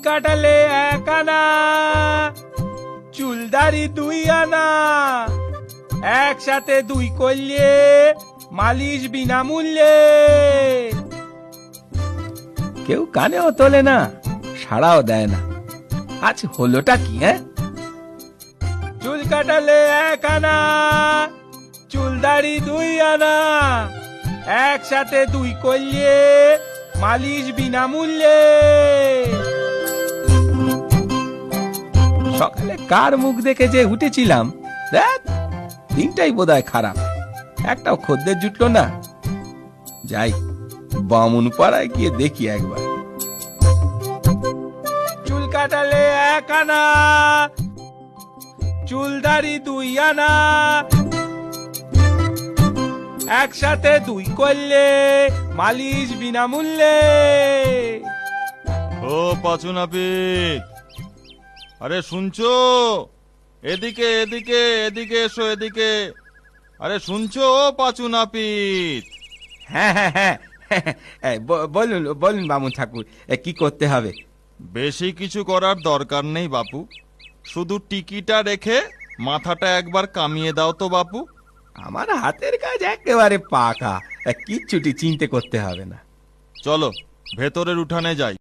কাটালে 1 আনা, চুলদারি 2 আনা, একসাথে 2 করলে মালিশ বিনামূল্যে। কেউ কানেও তোলে না, সাড়াও দেয় না। আজ হলোটা কি? চুল কাটালে 1 আনা, চুলদারি 2 আনা, একসাথে 2 করলে মালিশ বিনামূল্যে। সকালে কার মুখ দেখে যে উঠেছিলাম, দেখ দিনটাই বোধহয় খারাপ। একটাও খদ্দের জুটলো না। যাই বামুন পাড়ায় গিয়ে দেখি একবার। চুল কাটালে 1 আনা, চুলদারি 2 আনা, একসাথে 2 করলে মালিশ বিনামূল্যে। ও পাঁচু নাপিত, আরে শুনছো? এদিকে এদিকে এদিকে এসো, এদিকে। আরে শুনছো ও পাঁচু নাপিত? হ্যাঁ হ্যাঁ হ্যাঁ, বলুন বলুন বামুন ঠাকুর, কি করতে হবে? বেশি কিছু করার দরকার নেই বাপু, শুধু টিকিটা রেখে মাথাটা একবার কামিয়ে দাও তো বাপু। আমার হাতের কাজ একেবারে পাকা, কিচ্ছুটি চিন্তা করতে হবে না। চলো ভেতরের উঠানে যাই।